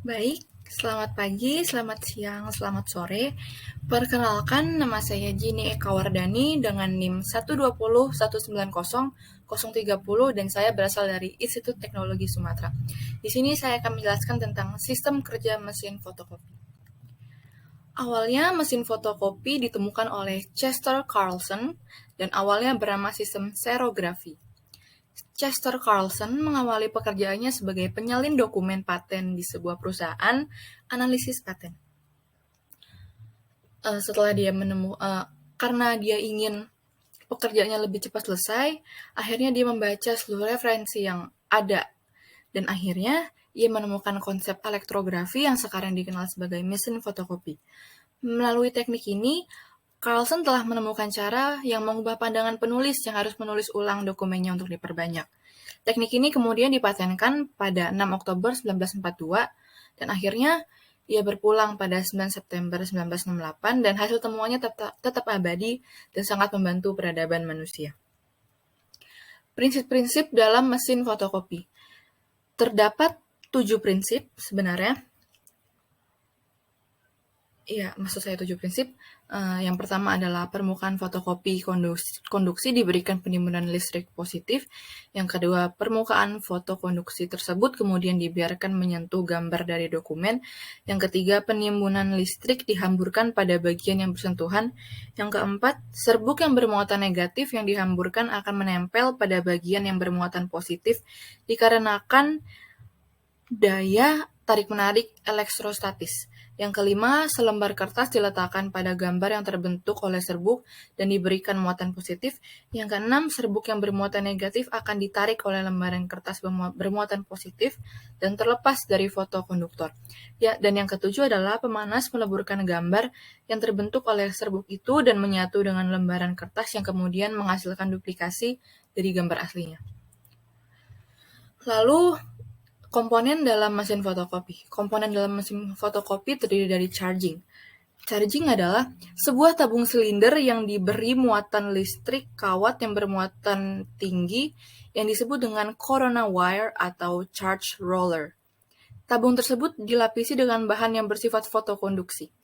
Baik, selamat pagi, selamat siang, selamat sore. Perkenalkan, nama saya Jini Eka Wardani dengan NIM 120190030 dan saya berasal dari Institut Teknologi Sumatera. Di sini saya akan menjelaskan tentang sistem kerja mesin fotokopi. Awalnya mesin fotokopi ditemukan oleh Chester Carlson dan awalnya bernama sistem serografi. Chester Carlson mengawali pekerjaannya sebagai penyalin dokumen paten di sebuah perusahaan analisis paten. Setelah dia karena dia ingin pekerjaannya lebih cepat selesai, akhirnya dia membaca seluruh referensi yang ada dan akhirnya ia menemukan konsep elektrografi yang sekarang dikenal sebagai mesin fotokopi. Melalui teknik ini, Carlson telah menemukan cara yang mengubah pandangan penulis yang harus menulis ulang dokumennya untuk diperbanyak. Teknik ini kemudian dipatenkan pada 6 Oktober 1942 dan akhirnya ia berpulang pada 9 September 1968 dan hasil temuannya tetap abadi dan sangat membantu peradaban manusia. Prinsip-prinsip dalam mesin fotokopi. Terdapat 7 prinsip sebenarnya. Iya, maksud saya 7 prinsip. Yang pertama adalah permukaan fotokopi konduksi diberikan penimbunan listrik positif. Yang kedua, permukaan fotokonduksi tersebut kemudian dibiarkan menyentuh gambar dari dokumen. Yang ketiga, penimbunan listrik dihamburkan pada bagian yang bersentuhan. Yang keempat, serbuk yang bermuatan negatif yang dihamburkan akan menempel pada bagian yang bermuatan positif dikarenakan daya tarik-menarik elektrostatis. Yang kelima, selembar kertas diletakkan pada gambar yang terbentuk oleh serbuk dan diberikan muatan positif. Yang keenam, serbuk yang bermuatan negatif akan ditarik oleh lembaran kertas bermuatan positif dan terlepas dari fotokonduktor. Dan yang ketujuh adalah pemanas meleburkan gambar yang terbentuk oleh serbuk itu dan menyatu dengan lembaran kertas yang kemudian menghasilkan duplikasi dari gambar aslinya. Lalu, komponen dalam mesin fotokopi. Komponen dalam mesin fotokopi terdiri dari charging. Charging adalah sebuah tabung silinder yang diberi muatan listrik kawat yang bermuatan tinggi yang disebut dengan corona wire atau charge roller. Tabung tersebut dilapisi dengan bahan yang bersifat fotokonduksi.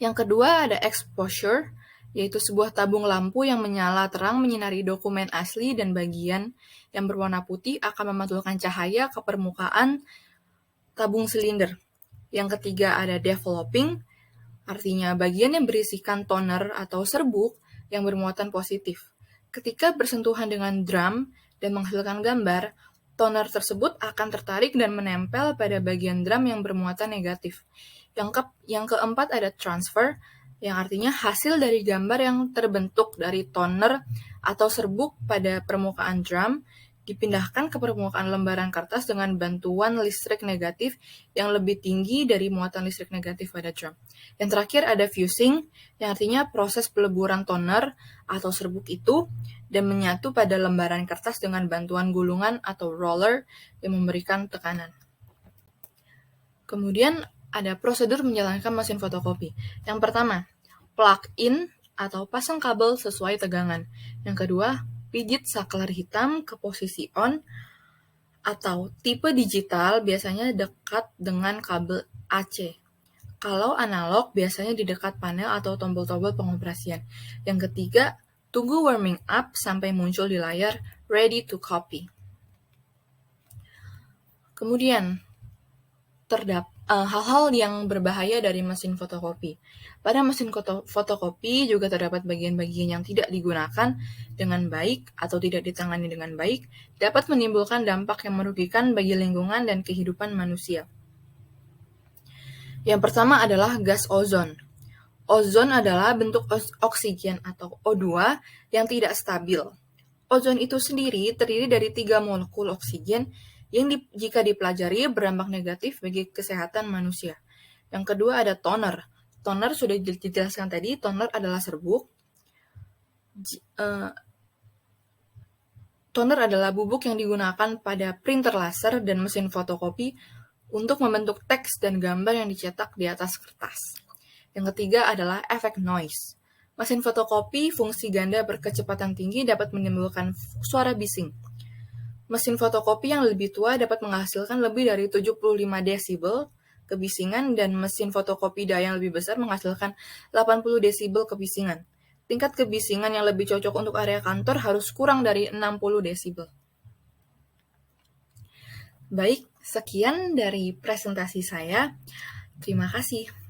Yang kedua ada exposure, yaitu sebuah tabung lampu yang menyala terang menyinari dokumen asli dan bagian yang berwarna putih akan memantulkan cahaya ke permukaan tabung silinder. Yang ketiga ada developing, artinya bagian yang berisikan toner atau serbuk yang bermuatan positif. Ketika bersentuhan dengan drum dan menghasilkan gambar, toner tersebut akan tertarik dan menempel pada bagian drum yang bermuatan negatif. Yang keempat ada transfer, yang artinya hasil dari gambar yang terbentuk dari toner atau serbuk pada permukaan drum dipindahkan ke permukaan lembaran kertas dengan bantuan listrik negatif yang lebih tinggi dari muatan listrik negatif pada drum. Yang terakhir ada fusing, yang artinya proses peleburan toner atau serbuk itu dan menyatu pada lembaran kertas dengan bantuan gulungan atau roller yang memberikan tekanan. Kemudian ada prosedur menjalankan mesin fotokopi. Yang pertama, plug in atau pasang kabel sesuai tegangan. Yang kedua, pijit saklar hitam ke posisi on atau tipe digital biasanya dekat dengan kabel AC. Kalau analog biasanya di dekat panel atau tombol-tombol pengoperasian. Yang ketiga, tunggu warming up sampai muncul di layar ready to copy. Kemudian, hal-hal yang berbahaya dari mesin fotokopi. Pada mesin fotokopi juga terdapat bagian-bagian yang tidak digunakan dengan baik atau tidak ditangani dengan baik, dapat menimbulkan dampak yang merugikan bagi lingkungan dan kehidupan manusia. Yang pertama adalah gas ozon. Ozon adalah bentuk oksigen atau O2 yang tidak stabil. Ozon itu sendiri terdiri dari 3 molekul oksigen yang jika dipelajari berdampak negatif bagi kesehatan manusia. Yang kedua ada toner. Toner sudah dijelaskan tadi, toner adalah serbuk. Toner adalah bubuk yang digunakan pada printer laser dan mesin fotokopi untuk membentuk teks dan gambar yang dicetak di atas kertas. Yang ketiga adalah efek noise. Mesin fotokopi fungsi ganda berkecepatan tinggi dapat menimbulkan suara bising. Mesin fotokopi yang lebih tua dapat menghasilkan lebih dari 75 desibel kebisingan dan mesin fotokopi daya yang lebih besar menghasilkan 80 desibel kebisingan. Tingkat kebisingan yang lebih cocok untuk area kantor harus kurang dari 60 desibel. Baik, sekian dari presentasi saya. Terima kasih.